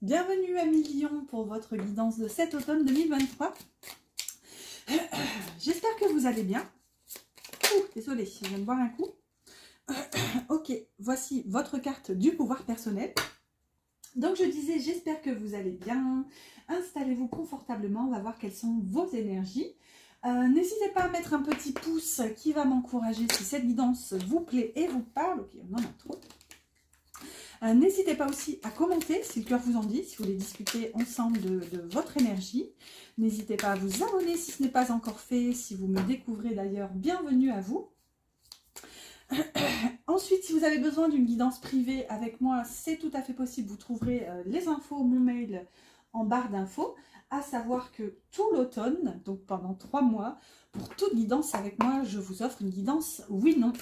Bienvenue à Million pour votre guidance de cet automne 2023. J'espère que vous allez bien. Désolée, je viens de boire un coup. Ok, voici votre carte du pouvoir personnel. Donc je disais, j'espère que vous allez bien. Installez-vous confortablement, on va voir quelles sont vos énergies. N'hésitez pas à mettre un petit pouce qui va m'encourager si cette guidance vous plaît et vous parle. Ok, on en a trop. N'hésitez pas aussi à commenter si le cœur vous en dit, si vous voulez discuter ensemble de votre énergie. N'hésitez pas à vous abonner si ce n'est pas encore fait. Si vous me découvrez d'ailleurs, bienvenue à vous. Ensuite, si vous avez besoin d'une guidance privée avec moi, c'est tout à fait possible. Vous trouverez les infos, mon mail en barre d'infos. À savoir que tout l'automne, donc pendant 3 mois, pour toute guidance avec moi, je vous offre une guidance oui-non.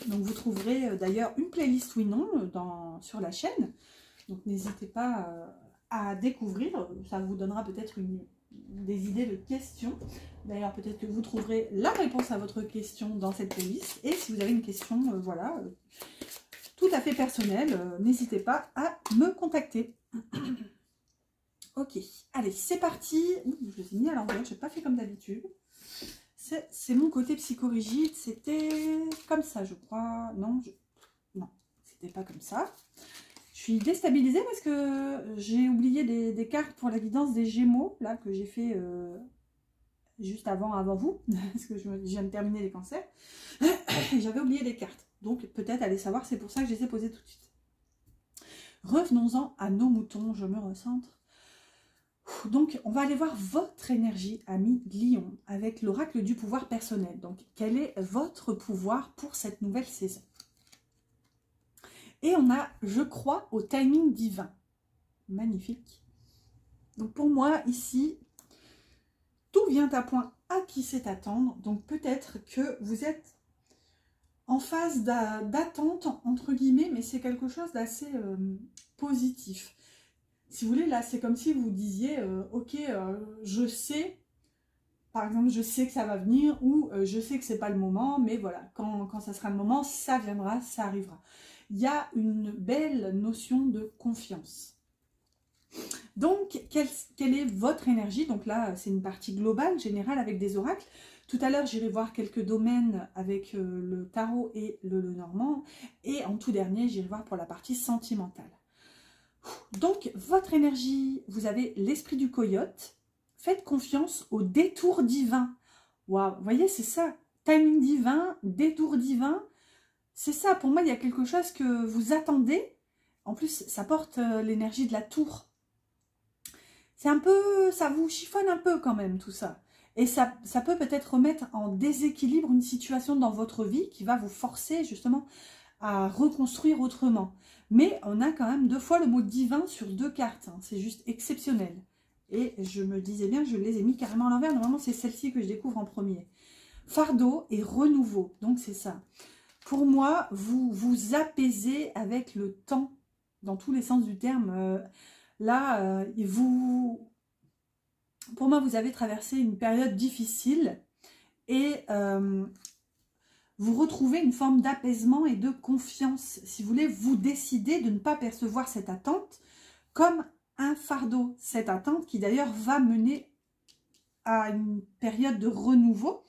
Donc vous trouverez d'ailleurs une playlist oui-non sur la chaîne. Donc n'hésitez pas à découvrir, ça vous donnera peut-être des idées de questions. D'ailleurs peut-être que vous trouverez la réponse à votre question dans cette playlist. Et si vous avez une question, voilà, tout à fait personnelle, n'hésitez pas à me contacter. Ok, allez, c'est parti. Ouh, je les ai mis à l'envers, je n'ai pas fait comme d'habitude. C'est mon côté psychorigide, c'était comme ça, je crois. Non, non, c'était pas comme ça. Je suis déstabilisée parce que j'ai oublié des cartes pour la guidance des Gémeaux, là, que j'ai fait juste avant vous, parce que je viens de terminer les cancers. J'avais oublié des cartes, donc peut-être allez savoir, c'est pour ça que je les ai posées tout de suite. Revenons-en à nos moutons, je me recentre. Donc, on va aller voir votre énergie, ami Lion, avec l'oracle du pouvoir personnel. Donc, quel est votre pouvoir pour cette nouvelle saison? Et on a, je crois, au timing divin. Magnifique. Donc, pour moi, ici, tout vient à point à qui sait attendre. Donc, peut-être que vous êtes en phase d'attente, entre guillemets, mais c'est quelque chose d'assez positif. Si vous voulez, là, c'est comme si vous disiez, ok, je sais, par exemple, je sais que ça va venir, ou je sais que c'est pas le moment, mais voilà, quand ça sera le moment, ça viendra, ça arrivera. Il y a une belle notion de confiance. Donc, quelle est votre énergie? Donc là, c'est une partie globale, générale, avec des oracles. Tout à l'heure, j'irai voir quelques domaines avec le tarot et le Lenormand. Et en tout dernier, j'irai voir pour la partie sentimentale. Donc, votre énergie, vous avez l'esprit du coyote. Faites confiance au détour divin. Waouh, vous voyez, c'est ça. Timing divin, détour divin. C'est ça, pour moi, il y a quelque chose que vous attendez. En plus, ça porte l'énergie de la tour. C'est un peu, ça vous chiffonne un peu quand même, tout ça. Et ça peut peut-être remettre en déséquilibre une situation dans votre vie qui va vous forcer justement à reconstruire autrement. Mais on a quand même 2 fois le mot divin sur 2 cartes. Hein. C'est juste exceptionnel. Et je me disais bien, je les ai mis carrément à l'envers. Normalement, c'est celle-ci que je découvre en premier. Fardeau et renouveau. Donc, c'est ça. Pour moi, vous vous apaisez avec le temps, dans tous les sens du terme. Pour moi, vous avez traversé une période difficile. Et vous retrouvez une forme d'apaisement et de confiance. Si vous voulez, vous décidez de ne pas percevoir cette attente comme un fardeau. Cette attente qui d'ailleurs va mener à une période de renouveau.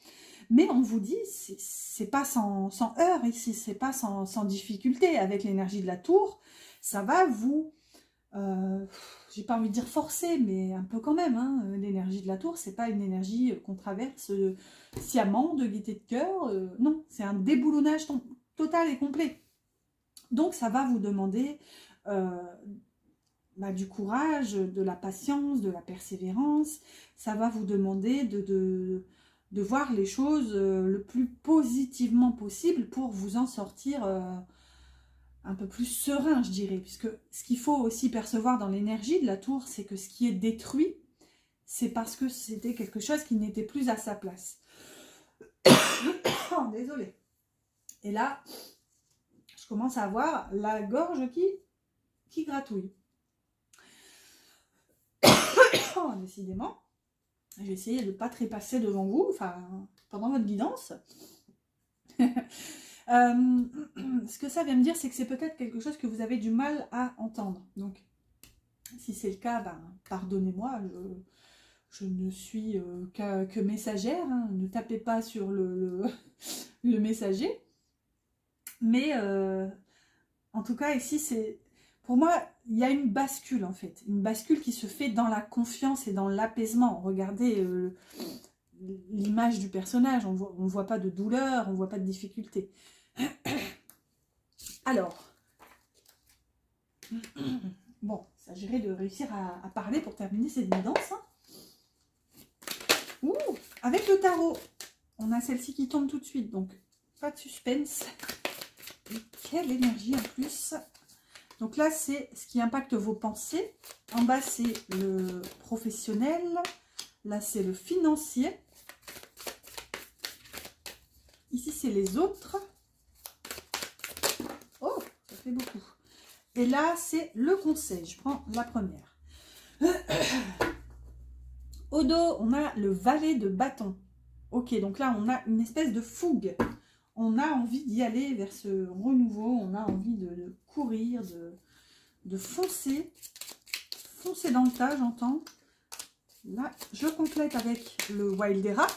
Mais on vous dit, c'est pas sans heurts ici, c'est pas sans difficulté. Avec l'énergie de la tour, ça va vous... j'ai pas envie de dire forcer, mais un peu quand même. Hein. L'énergie de la tour, c'est pas une énergie qu'on traverse sciemment, de gaieté de cœur. Non, c'est un déboulonnage total et complet. Donc, ça va vous demander du courage, de la patience, de la persévérance. Ça va vous demander de voir les choses le plus positivement possible pour vous en sortir un peu plus serein, je dirais, puisque ce qu'il faut aussi percevoir dans l'énergie de la tour, c'est que ce qui est détruit, c'est parce que c'était quelque chose qui n'était plus à sa place. Oh, désolée. Et là, je commence à avoir la gorge qui gratouille. Oh, décidément, je vais essayer de ne pas trépasser devant vous, enfin, pendant votre guidance. Ce que ça vient me dire, c'est que c'est peut-être quelque chose que vous avez du mal à entendre. Donc, Si c'est le cas, ben, pardonnez-moi, je ne suis que messagère, hein, ne tapez pas sur le messager. Mais en tout cas, ici, c'est pour moi, il y a une bascule en fait. Une bascule qui se fait dans la confiance et dans l'apaisement. Regardez l'image du personnage, on voit pas de douleur, on voit pas de difficulté. Alors, bon, il s'agirait de réussir à parler pour terminer cette guidance. Hein. Ouh, avec le tarot, on a celle-ci qui tombe tout de suite, donc pas de suspense. Et quelle énergie en plus! Donc là, c'est ce qui impacte vos pensées. En bas, c'est le professionnel. Là, c'est le financier. Ici, c'est les autres. Oh, ça fait beaucoup. Et là, c'est le conseil. Je prends la première. Au dos, on a le valet de bâton. Ok, donc là, on a une espèce de fougue. On a envie d'y aller vers ce renouveau. On a envie de courir, de foncer. Foncer dans le tas, j'entends. Là, je complète avec le Wildera.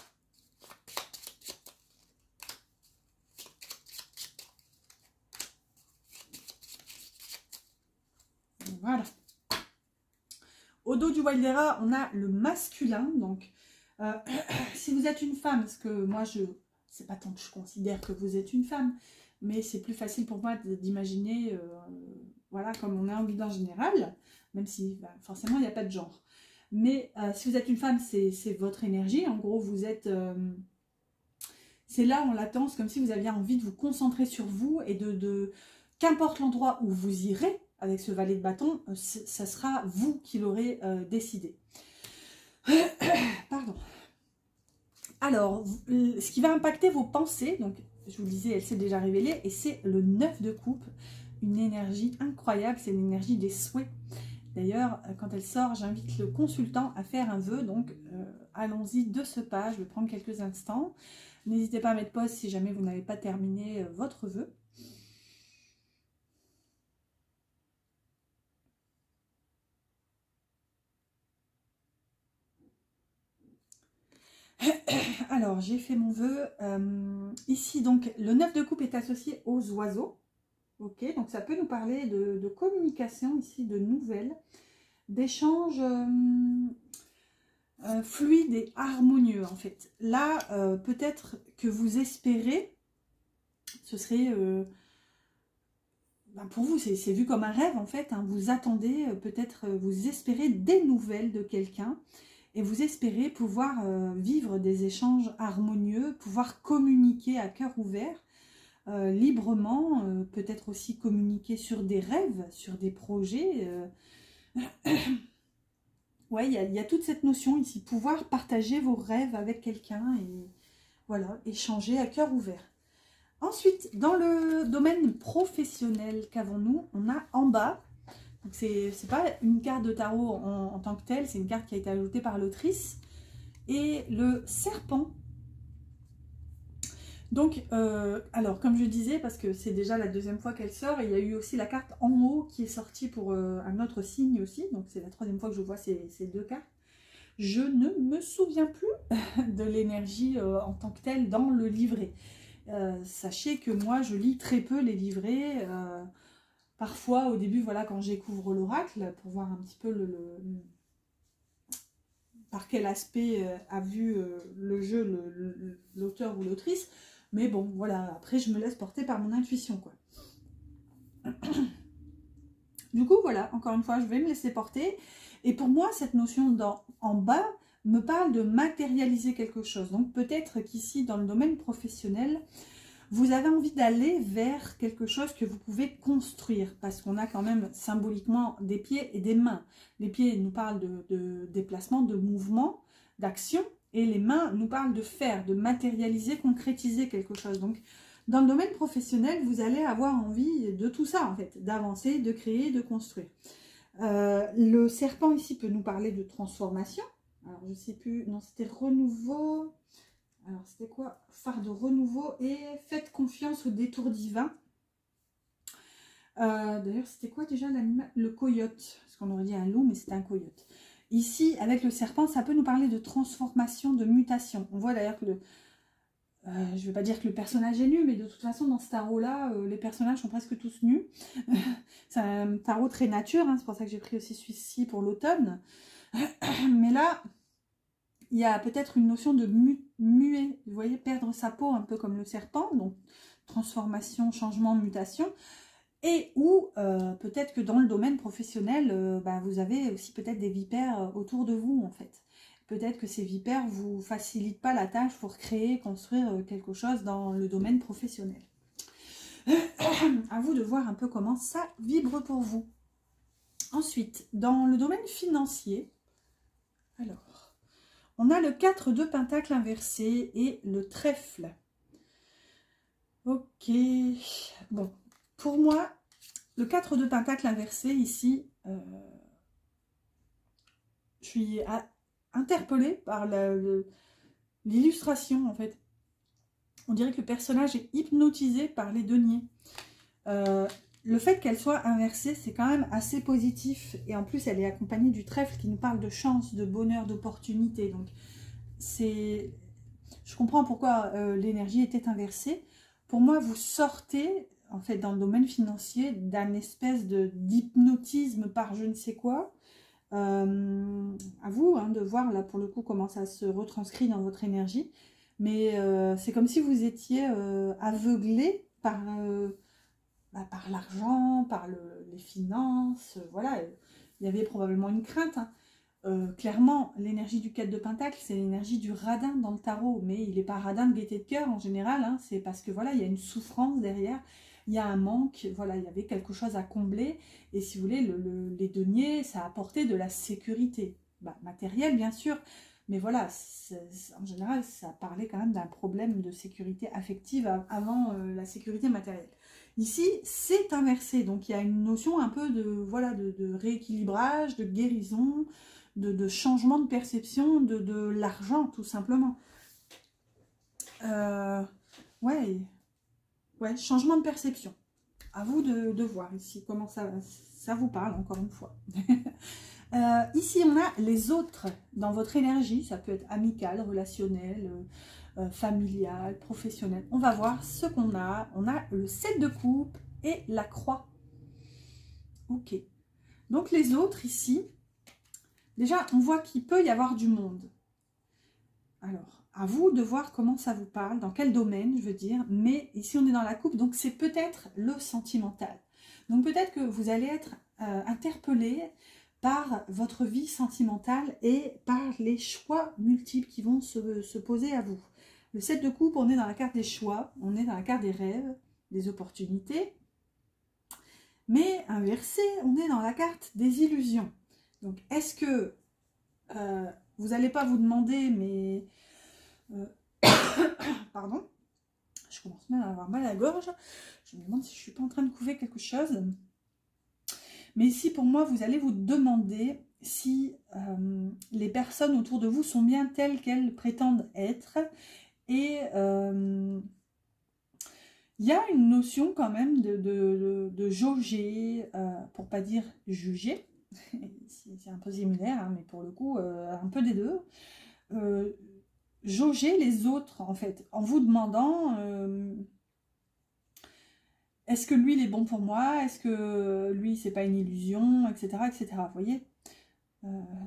Voilà. Au dos du Wildera, on a le masculin. Donc, si vous êtes une femme, parce que moi, c'est pas tant que je considère que vous êtes une femme, mais c'est plus facile pour moi d'imaginer, voilà, comme on est en guidance générale, même si bah, forcément, il n'y a pas de genre. Mais si vous êtes une femme, c'est votre énergie. En gros, vous êtes... c'est là en latence, comme si vous aviez envie de vous concentrer sur vous et qu'importe l'endroit où vous irez, avec ce valet de bâton, ça sera vous qui l'aurez décidé. Pardon. Alors, ce qui va impacter vos pensées, donc je vous le disais, elle s'est déjà révélée, et c'est le 9 de coupe, une énergie incroyable, c'est l'énergie des souhaits. D'ailleurs, quand elle sort, j'invite le consultant à faire un vœu, donc allons-y de ce pas, je vais prendre quelques instants. N'hésitez pas à mettre pause si jamais vous n'avez pas terminé votre vœu. Alors, j'ai fait mon vœu. Ici, donc, le 9 de coupe est associé aux oiseaux. Ok, donc ça peut nous parler de communication ici, de nouvelles, d'échanges fluides et harmonieux, en fait. Là, peut-être que vous espérez, ce serait... ben pour vous, c'est vu comme un rêve, en fait. Hein, vous attendez, peut-être, vous espérez des nouvelles de quelqu'un. Et vous espérez pouvoir vivre des échanges harmonieux, pouvoir communiquer à cœur ouvert, librement, peut-être aussi communiquer sur des rêves, sur des projets. Ouais, il y a toute cette notion ici, pouvoir partager vos rêves avec quelqu'un et voilà, échanger à cœur ouvert. Ensuite, dans le domaine professionnel qu'avons-nous, on a en bas. Donc c'est pas une carte de tarot en tant que telle, c'est une carte qui a été ajoutée par l'autrice. Et le serpent. Donc, alors comme je disais, parce que c'est déjà la deuxième fois qu'elle sort, il y a eu aussi la carte en haut qui est sortie pour un autre signe aussi. Donc c'est la troisième fois que je vois ces deux cartes. Je ne me souviens plus de l'énergie en tant que telle dans le livret. Sachez que moi, je lis très peu les livrets. Parfois, au début, voilà, quand j'écouvre l'oracle, pour voir un petit peu par quel aspect a vu le jeu l'auteur ou l'autrice. Mais bon, voilà, après, je me laisse porter par mon intuition, quoi. Du coup, voilà, encore une fois, je vais me laisser porter. Et pour moi, cette notion en bas me parle de matérialiser quelque chose. Donc, peut-être qu'ici, dans le domaine professionnel, vous avez envie d'aller vers quelque chose que vous pouvez construire, parce qu'on a quand même symboliquement des pieds et des mains. Les pieds nous parlent de déplacement, de mouvement, d'action, et les mains nous parlent de faire, de matérialiser, concrétiser quelque chose. Donc, dans le domaine professionnel, vous allez avoir envie de tout ça, en fait, d'avancer, de créer, de construire. Le serpent ici peut nous parler de transformation. Alors, je ne sais plus, non, c'était renouveau... Alors, c'était quoi? Phare de renouveau et faites confiance au détour divin. D'ailleurs, c'était quoi déjà l'animal? Le coyote. parce qu'on aurait dit un loup, mais c'est un coyote. Ici, avec le serpent, ça peut nous parler de transformation, de mutation. On voit d'ailleurs que je ne vais pas dire que le personnage est nu, mais de toute façon, dans ce tarot-là, les personnages sont presque tous nus. C'est un tarot très nature, hein, c'est pour ça que j'ai pris aussi celui-ci pour l'automne. Mais là, il y a peut-être une notion de muer, vous voyez, perdre sa peau, un peu comme le serpent, donc transformation, changement, mutation. Et ou peut-être que dans le domaine professionnel, vous avez aussi peut-être des vipères autour de vous, en fait. Peut-être que ces vipères ne vous facilitent pas la tâche pour créer, construire quelque chose dans le domaine professionnel. À vous de voir un peu comment ça vibre pour vous. Ensuite, dans le domaine financier, alors, on a le 4 de Pentacle inversé et le trèfle. Ok, bon, pour moi, le 4 de Pentacle inversé ici, je suis interpellée par l'illustration en fait. On dirait que le personnage est hypnotisé par les deniers. Le fait qu'elle soit inversée, c'est quand même assez positif. Et en plus, elle est accompagnée du trèfle qui nous parle de chance, de bonheur, d'opportunité. Donc, je comprends pourquoi l'énergie était inversée. Pour moi, vous sortez, en fait, dans le domaine financier, d'un espèce d'hypnotisme par je ne sais quoi. À vous de voir, là, pour le coup, comment ça se retranscrit dans votre énergie. Mais c'est comme si vous étiez aveuglé par l'argent, par les finances. Voilà, il y avait probablement une crainte. Hein. Clairement, l'énergie du 4 de Pentacle, c'est l'énergie du radin dans le tarot. Mais il n'est pas radin de gaieté de cœur en général. Hein. C'est parce que voilà, il y a une souffrance derrière. Il y a un manque. Voilà, il y avait quelque chose à combler. Et si vous voulez, les deniers, ça apportait de la sécurité. Matérielle, bien sûr. Mais voilà, en général, ça parlait quand même d'un problème de sécurité affective avant la sécurité matérielle. Ici, c'est inversé, donc il y a une notion un peu de rééquilibrage, de guérison, de changement de perception de l'argent, tout simplement. Ouais, changement de perception. À vous de voir ici comment ça vous parle, encore une fois. Ici, on a les autres dans votre énergie. Ça peut être amical, relationnel, familial, professionnel. On va voir ce qu'on a. On a le 7 de coupe et la croix. Ok. Donc, les autres ici, déjà, on voit qu'il peut y avoir du monde. Alors, à vous de voir comment ça vous parle, dans quel domaine, je veux dire. Mais ici, on est dans la coupe, donc c'est peut-être le sentimental. Donc, peut-être que vous allez être interpellé par votre vie sentimentale et par les choix multiples qui vont se poser à vous. Le 7 de coupe, on est dans la carte des choix, on est dans la carte des rêves, des opportunités. Mais inversé, on est dans la carte des illusions. Donc, est-ce que vous n'allez pas vous demander, mais... pardon, je commence même à avoir mal à la gorge. Je me demande si je ne suis pas en train de couver quelque chose. Mais ici, pour moi, vous allez vous demander si les personnes autour de vous sont bien telles qu'elles prétendent être. Et il y a une notion quand même de jauger, pour pas dire juger. C'est un peu similaire, hein, mais pour le coup, un peu des deux. Jauger les autres, en fait, en vous demandant... est-ce que lui, il est bon pour moi? Est-ce que lui, c'est pas une illusion? Etc. etc. Vous voyez,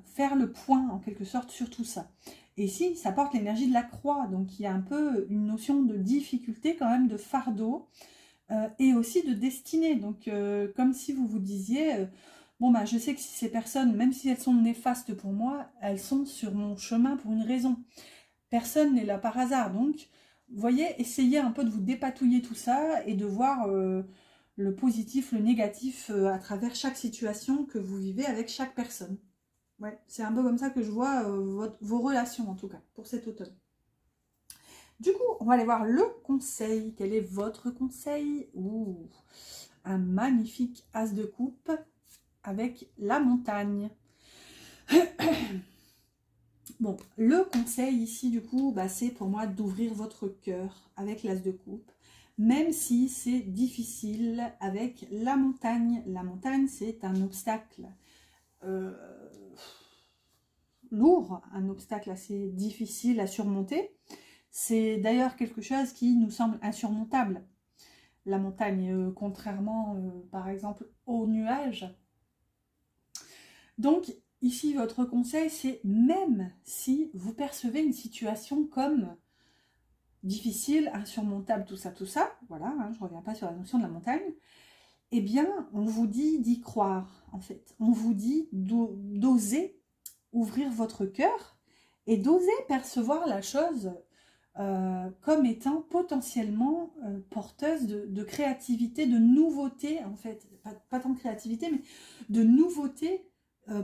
faire le point, en quelque sorte, sur tout ça. Et ici, ça porte l'énergie de la croix. Donc, il y a un peu une notion de difficulté, quand même, de fardeau. Et aussi de destinée. Donc, comme si vous vous disiez... bon, je sais que si ces personnes, même si elles sont néfastes pour moi, elles sont sur mon chemin pour une raison. Personne n'est là par hasard. Donc... vous voyez, essayez un peu de vous dépatouiller tout ça et de voir le positif, le négatif à travers chaque situation que vous vivez avec chaque personne. Ouais, c'est un peu comme ça que je vois vos relations en tout cas pour cet automne. Du coup, on va aller voir le conseil. Quel est votre conseil? Ouh, un magnifique as de coupe avec la montagne. Bon, le conseil ici, du coup, c'est pour moi d'ouvrir votre cœur avec l'as de coupe, même si c'est difficile avec la montagne. La montagne, c'est un obstacle. lourd, un obstacle assez difficile à surmonter. C'est d'ailleurs quelque chose qui nous semble insurmontable. La montagne, contrairement par exemple aux nuages. Donc ici votre conseil, c'est même si vous percevez une situation comme difficile, insurmontable, tout ça, voilà, hein, je ne reviens pas sur la notion de la montagne, eh bien on vous dit d'y croire en fait. On vous dit d'oser ouvrir votre cœur et d'oser percevoir la chose comme étant potentiellement porteuse de créativité, de nouveauté en fait, pas tant de créativité mais de nouveauté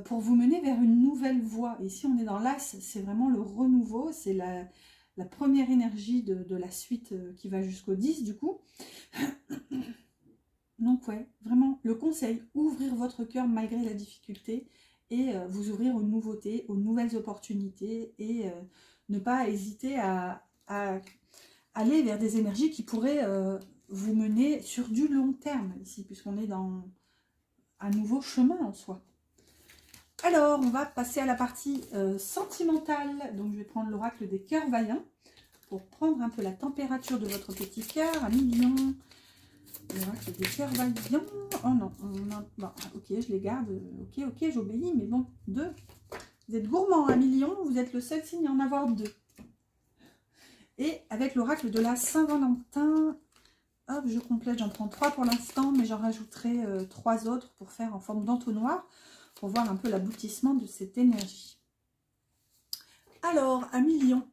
pour vous mener vers une nouvelle voie. Ici on est dans l'As, c'est vraiment le renouveau, c'est la première énergie de la suite qui va jusqu'au 10 du coup. Donc ouais, vraiment le conseil, ouvrir votre cœur malgré la difficulté et vous ouvrir aux nouveautés, aux nouvelles opportunités et ne pas hésiter à aller vers des énergies qui pourraient vous mener sur du long terme ici, puisqu'on est dans un nouveau chemin en soi. Alors, on va passer à la partie sentimentale. Donc, je vais prendre l'oracle des cœurs vaillants pour prendre un peu la température de votre petit cœur à million. L'oracle des cœurs vaillants. Oh non, bon, ok, je les garde. Ok, j'obéis, mais bon, 2. Vous êtes gourmand à million, vous êtes le seul signe à en avoir 2. Et avec l'oracle de la Saint-Valentin, hop, je complète, j'en prends 3 pour l'instant, mais j'en rajouterai 3 autres pour faire en forme d'entonnoir, pour voir un peu l'aboutissement de cette énergie. Alors, à million,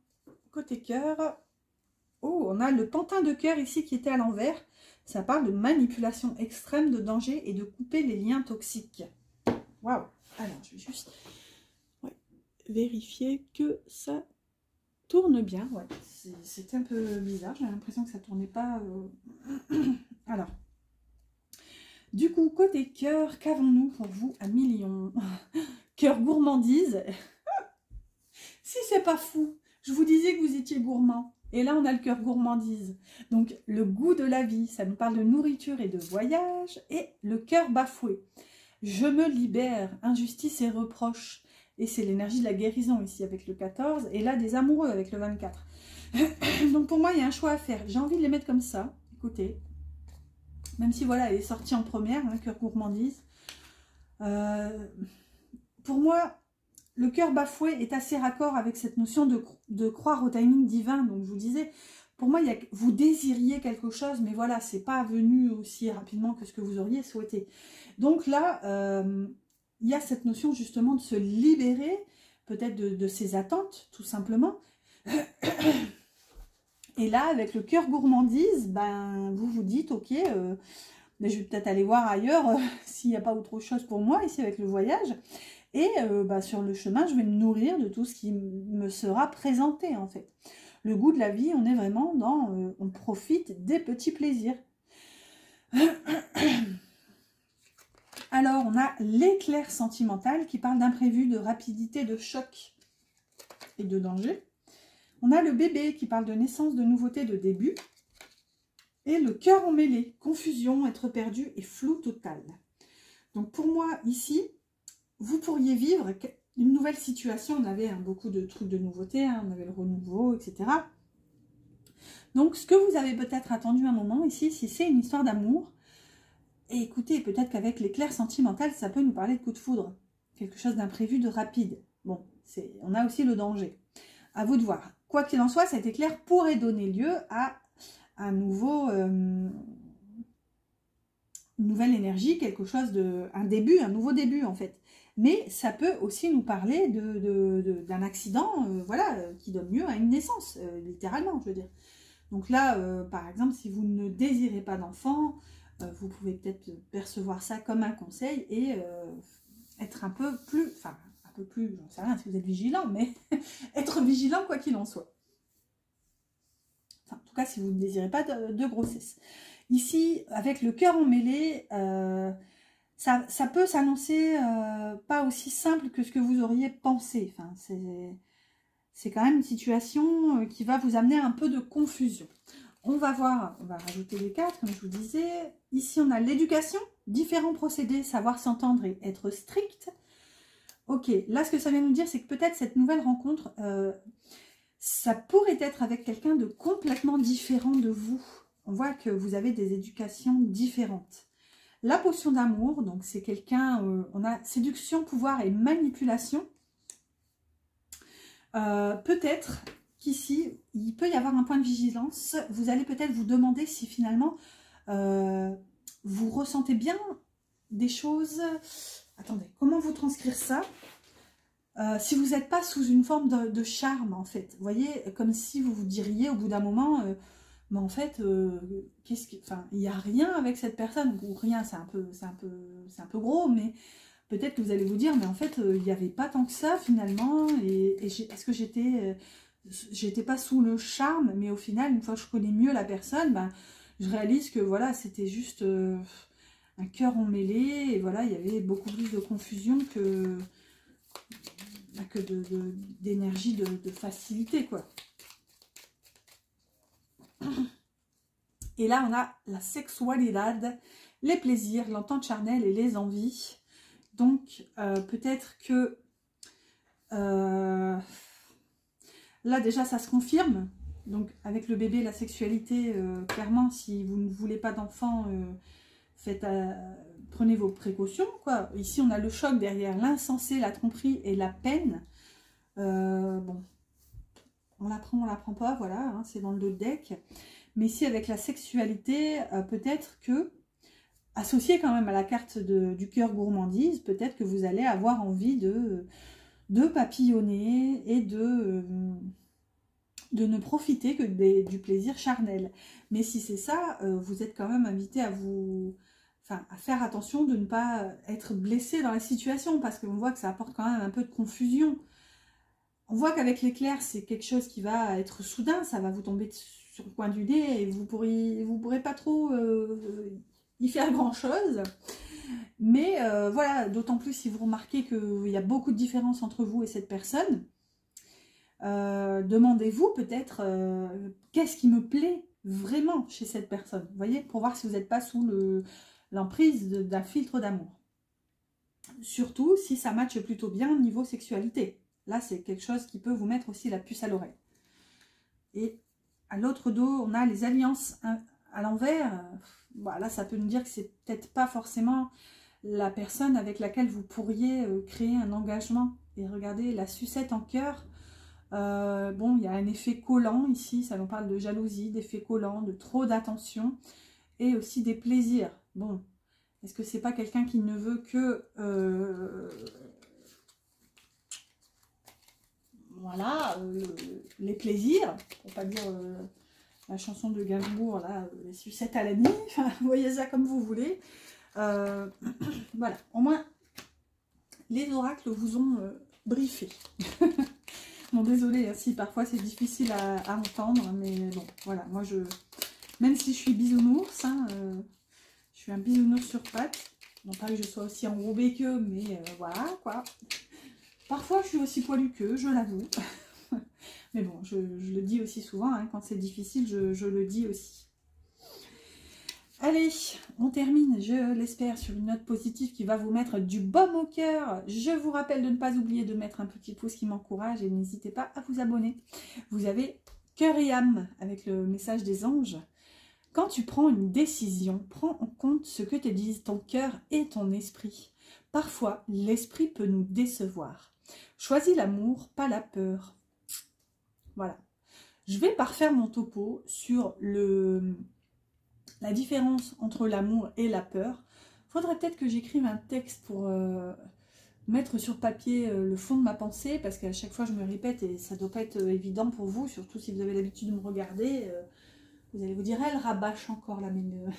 côté cœur, oh, on a le pantin de cœur ici qui était à l'envers. Ça parle de manipulation extrême, de danger et de couper les liens toxiques. Waouh! Alors, je vais juste vérifier que ça tourne bien. Ouais, c'était un peu bizarre, j'ai l'impression que ça tournait pas. Alors, du coup, côté cœur, qu'avons-nous pour vous à million? Cœur gourmandise. Si c'est pas fou, je vous disais que vous étiez gourmand. Et là, on a le cœur gourmandise. Donc, le goût de la vie, ça nous parle de nourriture et de voyage. Et le cœur bafoué. Je me libère, injustice et reproche. Et c'est l'énergie de la guérison ici avec le 14. Et là, des amoureux avec le 24. Donc, pour moi, il y a un choix à faire. J'ai envie de les mettre comme ça. Écoutez. Même si, voilà, elle est sortie en première, hein, cœur gourmandise. Pour moi, le cœur bafoué est assez raccord avec cette notion de croire au timing divin. Donc, je vous disais, pour moi, vous désiriez quelque chose, mais voilà, c'est pas venu aussi rapidement que ce que vous auriez souhaité. Donc là, il y a cette notion justement de se libérer, peut-être de ses attentes, tout simplement. Et là, avec le cœur gourmandise, ben, vous vous dites, ok, mais je vais peut-être aller voir ailleurs s'il n'y a pas autre chose pour moi, ici avec le voyage. Et sur le chemin, je vais me nourrir de tout ce qui me sera présenté, en fait. Le goût de la vie, on est vraiment dans... on profite des petits plaisirs. Alors, on a l'éclair sentimental qui parle d'imprévu, de rapidité, de choc et de danger. On a le bébé qui parle de naissance, de nouveauté, de début. Et le cœur emmêlé, confusion, être perdu et flou total. Donc, pour moi, ici... vous pourriez vivre une nouvelle situation. On avait beaucoup de trucs de nouveautés, hein, on avait le renouveau, etc. Donc, ce que vous avez peut-être attendu un moment ici, si c'est une histoire d'amour, et écoutez, peut-être qu'avec l'éclair sentimental, ça peut nous parler de coup de foudre. Quelque chose d'imprévu, de rapide. Bon, on a aussi le danger. À vous de voir. Quoi qu'il en soit, cet éclair pourrait donner lieu à un nouveau... une nouvelle énergie, quelque chose un début, un nouveau début en fait. Mais ça peut aussi nous parler d'un accident, voilà, qui donne lieu à une naissance, littéralement, je veux dire. Donc là, par exemple, si vous ne désirez pas d'enfant, vous pouvez peut-être percevoir ça comme un conseil et être un peu plus, j'en sais rien si vous êtes vigilant, mais être vigilant quoi qu'il en soit. Enfin, en tout cas, si vous ne désirez pas de grossesse. Ici, avec le cœur emmêlé, ça peut s'annoncer pas aussi simple que ce que vous auriez pensé. Enfin, c'est quand même une situation qui va vous amener un peu de confusion. On va voir, on va rajouter les 4, comme je vous disais. Ici, on a l'éducation, différents procédés, savoir s'entendre et être strict. Ok, là, ce que ça vient nous dire, c'est que peut-être cette nouvelle rencontre, ça pourrait être avec quelqu'un de complètement différent de vous. On voit que vous avez des éducations différentes. La potion d'amour, donc c'est quelqu'un, on a séduction, pouvoir et manipulation. Peut-être qu'ici, il peut y avoir un point de vigilance. Vous allez peut-être vous demander si finalement, vous ressentez bien des choses. Attendez, comment vous transcrire ça? Si vous n'êtes pas sous une forme de charme, en fait. Vous voyez, comme si vous vous diriez au bout d'un moment, mais en fait, enfin, il n'y a rien avec cette personne. Ou rien, c'est un peu gros, mais peut-être que vous allez vous dire, mais en fait, il n'y avait pas tant que ça finalement. Est-ce que j'étais pas sous le charme, mais au final, une fois que je connais mieux la personne, ben, je réalise que voilà, c'était juste un cœur emmêlé, et voilà, il y avait beaucoup plus de confusion que d'énergie, de facilité, quoi. Et là, on a la sexualidad, les plaisirs, l'entente charnelle et les envies. Donc, peut-être que là, déjà, ça se confirme. Donc, avec le bébé, la sexualité, clairement, si vous ne voulez pas d'enfant, prenez vos précautions, quoi. Ici, on a le choc derrière l'insensé, la tromperie et la peine. Bon, on l'apprend pas, voilà, hein, c'est dans le deck. Mais ici, avec la sexualité, peut-être que, associé quand même à la carte du cœur gourmandise, peut-être que vous allez avoir envie de papillonner et de ne profiter que du plaisir charnel. Mais si c'est ça, vous êtes quand même invité à à faire attention de ne pas être blessé dans la situation, parce qu'on voit que ça apporte quand même un peu de confusion. On voit qu'avec l'éclair, c'est quelque chose qui va être soudain, ça va vous tomber sur le coin du nez et vous pourrez pas trop y faire grand chose. Mais voilà, d'autant plus si vous remarquez qu'il y a beaucoup de différences entre vous et cette personne. Demandez-vous peut-être qu'est-ce qui me plaît vraiment chez cette personne, vous voyez, pour voir si vous n'êtes pas sous l'emprise d'un filtre d'amour. Surtout si ça matche plutôt bien niveau sexualité. Là, c'est quelque chose qui peut vous mettre aussi la puce à l'oreille. Et à l'autre dos, on a les alliances à l'envers. Là, ça peut nous dire que c'est peut-être pas forcément la personne avec laquelle vous pourriez créer un engagement. Et regardez, la sucette en cœur. Bon, il y a un effet collant ici. Ça nous parle de jalousie, d'effet collant, de trop d'attention. Et aussi des plaisirs. Bon, est-ce que c'est pas quelqu'un qui ne veut que... voilà, les plaisirs, pour pas dire la chanson de Gainsbourg, là, les sucettes à la nuit, enfin, vous voyez ça comme vous voulez. Voilà, au moins, les oracles vous ont briefé. Bon, désolé, hein, si parfois c'est difficile à entendre, mais bon, voilà, moi, même si je suis bisounours, hein, je suis un bisounours sur pattes, non pas que je sois aussi enrobée qu'eux, mais voilà, quoi. Parfois, je suis aussi poilue qu'eux, je l'avoue. Mais bon, je le dis aussi souvent, hein, quand c'est difficile, je le dis aussi. Allez, on termine, je l'espère, sur une note positive qui va vous mettre du baume au cœur. Je vous rappelle de ne pas oublier de mettre un petit pouce qui m'encourage et n'hésitez pas à vous abonner. Vous avez cœur et âme avec le message des anges. Quand tu prends une décision, prends en compte ce que te disent ton cœur et ton esprit. Parfois, l'esprit peut nous décevoir. Choisis l'amour, pas la peur. Voilà. Je vais parfaire mon topo sur la différence entre l'amour et la peur. Il faudrait peut-être que j'écrive un texte pour mettre sur papier le fond de ma pensée, parce qu'à chaque fois je me répète et ça ne doit pas être évident pour vous, surtout si vous avez l'habitude de me regarder. Vous allez vous dire, elle rabâche encore la même...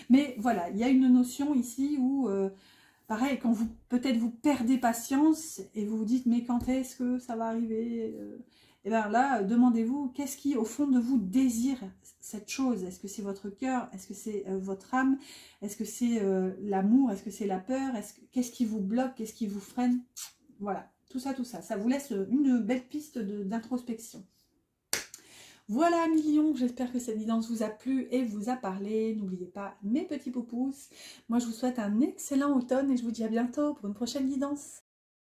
Mais voilà, il y a une notion ici où... pareil, quand peut-être vous perdez patience et vous vous dites, mais quand est-ce que ça va arriver? Et bien là, demandez-vous, qu'est-ce qui, au fond de vous, désire cette chose? Est-ce que c'est votre cœur? Est-ce que c'est votre âme? Est-ce que c'est l'amour? Est-ce que c'est la peur? Qu'est-ce qui vous bloque? Qu'est-ce qui vous freine? Voilà, tout ça. Ça vous laisse une belle piste d'introspection. Voilà, millions, j'espère que cette guidance vous a plu et vous a parlé. N'oubliez pas mes petits pouces. Moi, je vous souhaite un excellent automne et je vous dis à bientôt pour une prochaine guidance.